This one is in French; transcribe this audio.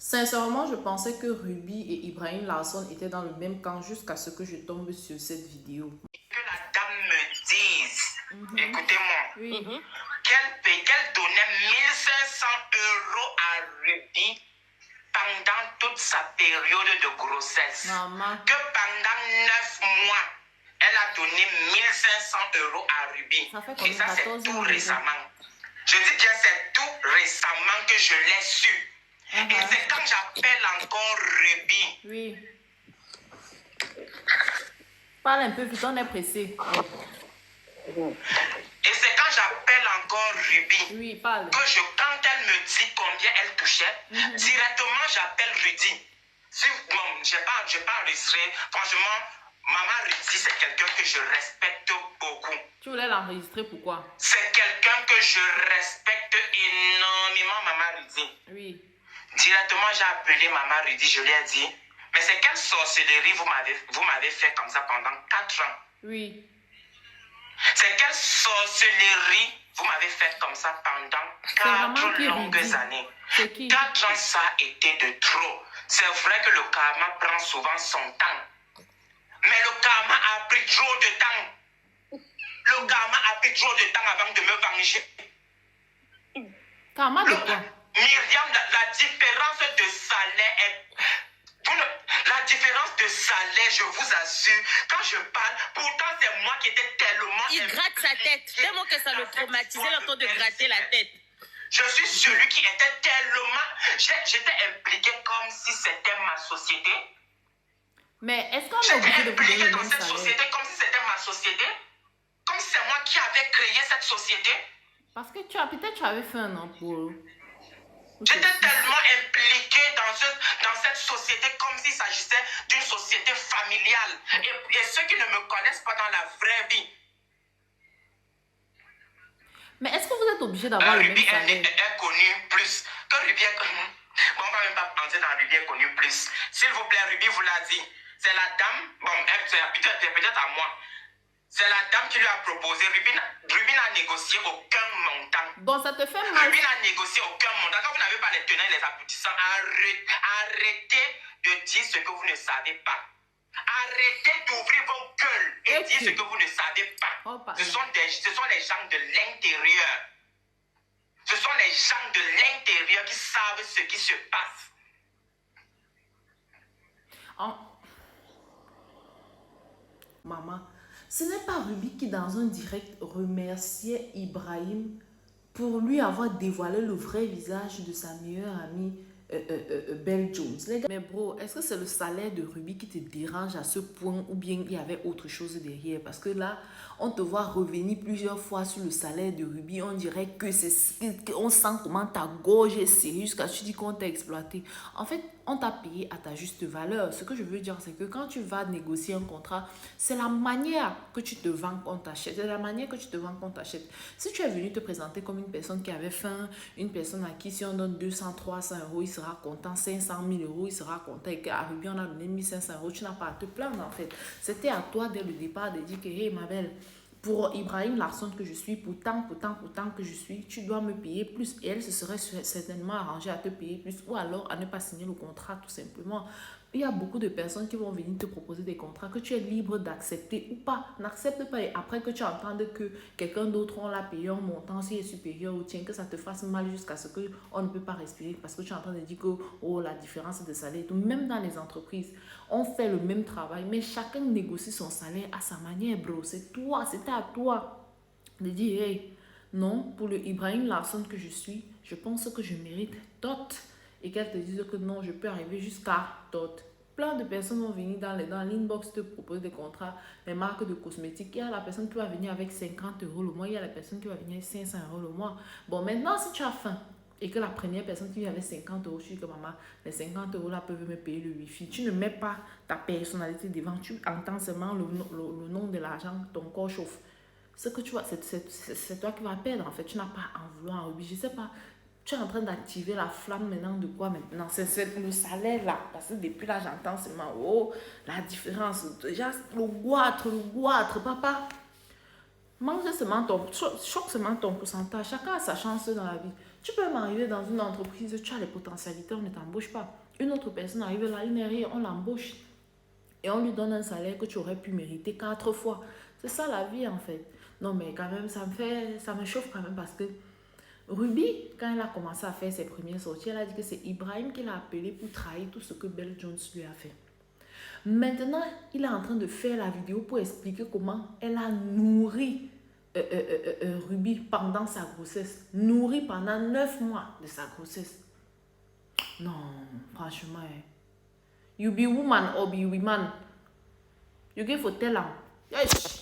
Sincèrement, je pensais que Ruby et Ibrahim Larson étaient dans le même camp jusqu'à ce que je tombe sur cette vidéo. Que la dame me dise, écoutez-moi, Oui. qu'elle donnait 1 500 € à Ruby pendant toute sa période de grossesse. Maman. Que pendant 9 mois, elle a donné 1 500 € à Ruby. Ça fait Et combien, ça, c'est 14 tout mois déjà? récemment. Je dis bien, c'est tout récemment que je l'ai su. Et c'est quand j'appelle encore Ruby. Oui. Parle un peu vite, on est pressé. Et c'est quand j'appelle encore Ruby. Oui, parle. Quand elle me dit combien elle touchait, directement j'appelle Rudy. Bon, je n'ai pas enregistré. Franchement, Maman Rudy, c'est quelqu'un que je respecte beaucoup. Tu voulais l'enregistrer, pourquoi? C'est quelqu'un que je respecte énormément, Maman Rudy. Oui. Directement, j'ai appelé Maman Rudy, je lui ai dit, mais c'est quelle sorcellerie vous m'avez fait comme ça pendant 4 ans? Oui. C'est quelle sorcellerie vous m'avez fait comme ça pendant 4 longues années? C'est qui? 4 ans, ça a été de trop. C'est vrai que le karma prend souvent son temps. Mais le karma a pris trop de temps. Le karma a pris trop de temps avant de me venger. Karma de quoi? Myriam, la différence de salaire est... La différence de salaire, je vous assure, quand je parle, pourtant c'est moi qui étais tellement... Il gratte sa tête. Tellement que ça le traumatisait, l'entend de gratter la tête. Je suis celui qui était tellement... J'étais impliqué comme si c'était ma société. Mais est-ce qu'on est obligé de vous donner le dans même cette salaire? société comme si c'était ma société. Comme si c'est moi qui avais créé cette société. Parce que peut-être tu avais fait un an pour... J'étais tellement impliqué dans cette société comme s'il s'agissait d'une société familiale. Et ceux qui ne me connaissent pas dans la vraie vie. Mais est-ce que vous êtes obligé d'avoir le même Ruby salaire? est connu plus. Que Ruby est connu. Bon, on va même pas penser dans Ruby est connu plus. S'il vous plaît, Ruby vous l'a dit. C'est la dame, bon, c'est peut-être à moi. C'est la dame qui lui a proposé. Ruby n'a négocié aucun montant. Bon, ça te fait mal. Ruby n'a négocié aucun montant. Quand vous n'avez pas les tenants et les aboutissants, arrêtez de dire ce que vous ne savez pas. Arrêtez d'ouvrir vos gueules et dire ce que vous ne savez pas. Ce sont les gens de l'intérieur. Ce sont les gens de l'intérieur qui savent ce qui se passe. Maman, ce n'est pas Ruby qui dans un direct remerciait Ibrahim pour lui avoir dévoilé le vrai visage de sa meilleure amie Belle Jones. Les gars, mais bro, est-ce que c'est le salaire de Ruby qui te dérange à ce point ou bien il y avait autre chose derrière? Parce que là, on te voit revenir plusieurs fois sur le salaire de Ruby. On dirait que on sent comment ta gorge est serrée jusqu'à ce que tu dis qu'on t'a exploité. En fait, on t'a payé à ta juste valeur. Ce que je veux dire, c'est que quand tu vas négocier un contrat, c'est la manière que tu te vends qu'on t'achète. C'est la manière que tu te vends qu'on t'achète. Si tu es venu te présenter comme une personne qui avait faim, une personne à qui si on donne 200, 300 €, il sera content, 500 000 €, il sera content, et qu'à Ruby, on a donné 1500 €, tu n'as pas à te plaindre en fait. C'était à toi dès le départ de dire que, hey ma belle, pour Ibrahim Larson que je suis, pourtant que je suis, tu dois me payer plus. Et elle se serait certainement arrangée à te payer plus ou alors à ne pas signer le contrat tout simplement. Il y a beaucoup de personnes qui vont venir te proposer des contrats que tu es libre d'accepter ou pas. N'accepte pas et après que tu entendes que quelqu'un d'autre, on l'a payé un montant, s'il est supérieur au tien, que ça te fasse mal jusqu'à ce qu'on ne peut pas respirer parce que tu es en train de dire que oh, la différence de salaire et tout. Même dans les entreprises, on fait le même travail, mais chacun négocie son salaire à sa manière, bro. C'est toi, c'était à toi de dire, hey, non, pour le Ibrahim Larson que je suis, je pense que je mérite tot. Et qu'elle te dise que non, je peux arriver jusqu'à tot. Plein de personnes vont venir dans l'inbox te proposer des contrats, les marques de cosmétiques. Il y a la personne qui va venir avec 50 € le mois, il y a la personne qui va venir avec 500 € le mois. Bon, maintenant, si tu as faim et que la première personne qui vient avec 50 €, tu dis que maman, les 50 € là peuvent me payer le wifi. Tu ne mets pas ta personnalité devant, tu entends seulement le nom de l'argent, ton corps chauffe. Ce que tu vois, c'est toi qui vas perdre en fait. Tu n'as pas à en vouloir. Je ne sais pas. Tu es en train d'activer la flamme maintenant de quoi maintenant? C'est le salaire là. Parce que depuis là, j'entends seulement, oh, la différence. Déjà, le goitre, papa. Mange seulement choque seulement ton pourcentage. Chacun a sa chance dans la vie. Tu peux m'arriver dans une entreprise, tu as les potentialités, on ne t'embauche pas. Une autre personne arrive là, il n'est rien, on l'embauche. Et on lui donne un salaire que tu aurais pu mériter 4 fois. C'est ça la vie en fait. Non mais quand même, ça me chauffe quand même parce que Ruby, quand elle a commencé à faire ses premières sorties, elle a dit que c'est Ibrahim qui l'a appelé pour trahir tout ce que Belle Jones lui a fait. Maintenant, il est en train de faire la vidéo pour expliquer comment elle a nourri Ruby pendant sa grossesse. Nourri pendant 9 mois de sa grossesse. Non, franchement. You be woman or be woman. You give for tell her. Yes.